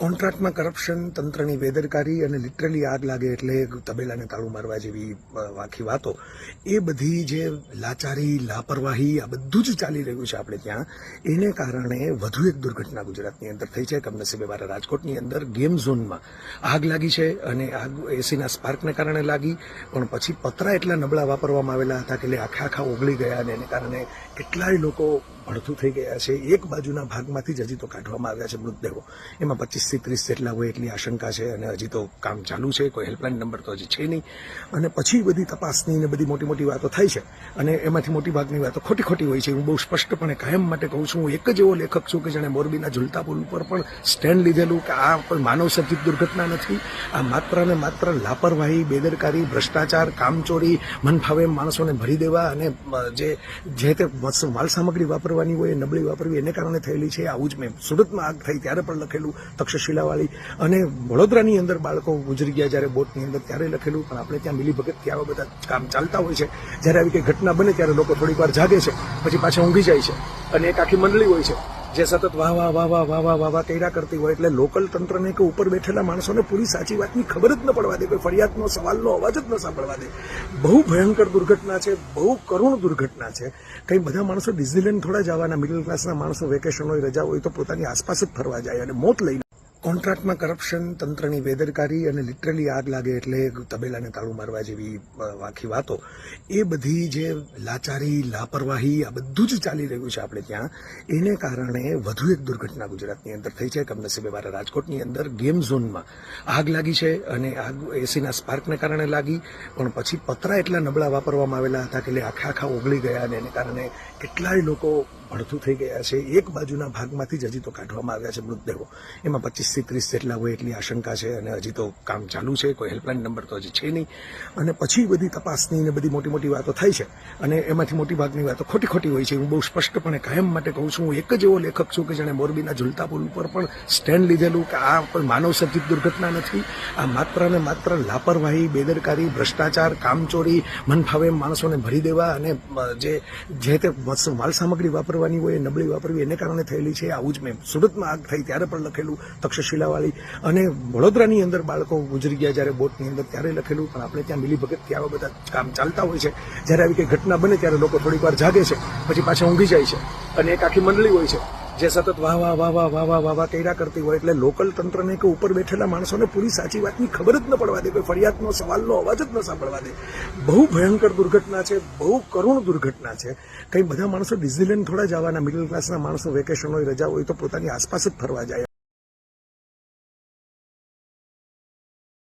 કોન્ટ્રાક્ટમાં corruption, તંત્રની બેદરકારી અને લિટરલી આગ લાગે એટલે તબેલાને તાળું મારવા જેવી આખી વાતો, એ બધી જે લાચારી, લાપરવાહી આ બધું જ ચાલી રહ્યું છે આપણે ત્યાં, એને કારણે વધુ એક દુર્ઘટના ગુજરાતની અંદર થઈ છે. કમનસીબે મારા રાજકોટની અંદર ગેમ ઝોનમાં આગ લાગી છે અને આગ એસીના સ્પાર્કને કારણે લાગી, પણ પછી પતરા એટલા નબળા વાપરવામાં આવેલા હતા કે આખા ઓગળી ગયા અને એને કારણે કેટલાય લોકો ભડથું થઈ ગયા છે. એક બાજુના ભાગમાંથી જ હજી તો કાઢવામાં આવ્યા છે મૃતદેહો. એમાં 25 થી 30 જેટલા હોય એટલી આશંકા છે અને હજી તો કામ ચાલુ છે. કોઈ હેલ્પલાઇન નંબર તો હજી છે નહીં. અને પછી બધી તપાસની ને બધી મોટી મોટી વાતો થાય છે અને એમાંથી મોટી ભાગની વાતો ખોટી હોય છે. હું બહુ સ્પષ્ટપણે કાયમ માટે કહું છું, હું એક જ એવો લેખક છું કે જેણે મોરબીના ઝુલતા પુલ ઉપર પણ સ્ટેન્ડ લીધેલું કે આ કોઈ માનવ સર્જિત દુર્ઘટના નથી. આ માત્ર ને માત્ર લાપરવાહી, બેદરકારી, ભ્રષ્ટાચાર, કામચોરી, મનફાવે માણસોને ભરી દેવા અને જે તે માલ સામગ્રી વાપરવાની હોય નબળી વાપરવી એને કારણે થયેલી છે. આવું જ મેં સુરતમાં આગ થઈ ત્યારે પણ લખેલું, તક્ષશિલાવાળી, અને વડોદરાની અંદર બાળકો ગુજરી ગયા જ્યારે બોટની અંદર ત્યારે લખેલું. પણ આપણે ત્યાં મિલીભગતથી આવા બધા કામ ચાલતા હોય છે. જ્યારે આવી કંઈ ઘટના બને ત્યારે લોકો થોડીક વાર જાગે છે, પછી પાછા ઊંઘી જાય છે અને એક આખી મંડળી હોય છે જે સતત વાહ કર્યા કરતી હોય. એટલે લોકલ તંત્રને કે ઉપર બેઠેલા માણસોને પૂરી સાચી વાતની ખબર જ ન પડવા દે, કોઈ ફરિયાદનો સવાલનો અવાજ જ ન સાંભળવા દે. બહુ ભયંકર દુર્ઘટના છે, બહુ કરુણ દુર્ઘટના છે. કંઈ બધા માણસો ડિઝનીલેન્ડ થોડા જવાના, મિડલ ક્લાસના માણસો વેકેશન હોય, રજા હોય તો પોતાની આસપાસ જ ફરવા જાય અને મોત લઈને. કોન્ટ્રાક્ટમાં કરપ્શન, તંત્રની બેદરકારી અને લિટરલી આગ લાગે એટલે તબેલાને તાળું મારવા જેવી આખી વાતો, એ બધી જે લાચારી, લાપરવાહી આ બધું જ ચાલી રહ્યું છે આપણે ત્યાં, એને કારણે વધુ એક દુર્ઘટના ગુજરાતની અંદર થઈ છે. કમનસીબે મારા રાજકોટની અંદર ગેમ ઝોનમાં આગ લાગી છે અને આગ એસીના સ્પાર્કને કારણે લાગી, પણ પછી પતરા એટલા નબળા વાપરવામાં આવેલા હતા કે આખા ઓગળી ગયા અને એને કારણે કેટલાય લોકો ભડથું થઈ ગયા છે. એક બાજુના ભાગમાંથી જ હજી તો કાઢવામાં આવ્યા છે મૃતદેહો. એમાં 25 થી 30 જેટલા હોય એટલી આશંકા છે અને હજી તો કામ ચાલુ છે. કોઈ હેલ્પલાઇન નંબર તો હજી છે નહીં. અને પછી બધી તપાસની ને બધી મોટી મોટી વાતો થાય છે અને એમાંથી મોટી ભાગની વાતો ખોટી હોય છે. હું બહુ સ્પષ્ટપણે કાયમ માટે કહું છું, હું એક જ એવો લેખક છું કે જેણે મોરબીના ઝુલતા પુલ ઉપર પણ સ્ટેન્ડ લીધેલું કે આ કોઈ માનવ સર્જિત દુર્ઘટના નથી. આ માત્ર ને માત્ર લાપરવાહી, બેદરકારી, ભ્રષ્ટાચાર, કામચોરી, મનફાવે માણસોને ભરી દેવા અને જે તે માલ સામગ્રી વાપરવાની હોય નબળી વાપરવી એને કારણે થયેલી છે. આવું જ મેં સુરતમાં આગ થઈ ત્યારે પણ લખેલું, તક્ષશિલાવાળી, અને વડોદરાની અંદર બાળકો ગુજરી ગયા જ્યારે બોટની અંદર ત્યારે લખેલું. પણ આપણે ત્યાં મિલીભગતથી આવા બધા કામ ચાલતા હોય છે. જ્યારે આવી કંઈ ઘટના બને ત્યારે લોકો થોડીક વાર જાગે છે, પછી પાછા ઊંઘી જાય છે અને એક આખી મંડળી હોય છે જે સતત વાહ કર્યા કરતી હોય. એટલે લોકલ તંત્રને કે ઉપર બેઠેલા માણસોને પૂરી સાચી વાતની ખબર જ ન પડવા દે, કોઈ ફરિયાદનો સવાલનો અવાજ જ ન સાંભળવા દે. બહુ ભયંકર દુર્ઘટના છે, બહુ કરુણ દુર્ઘટના છે. કંઈ બધા માણસો ડિઝનીલેન્ડ થોડા જવાના, મિડલ ક્લાસના માણસો વેકેશન હોય, રજા હોય તો પોતાની આસપાસ જ ફરવા જાય.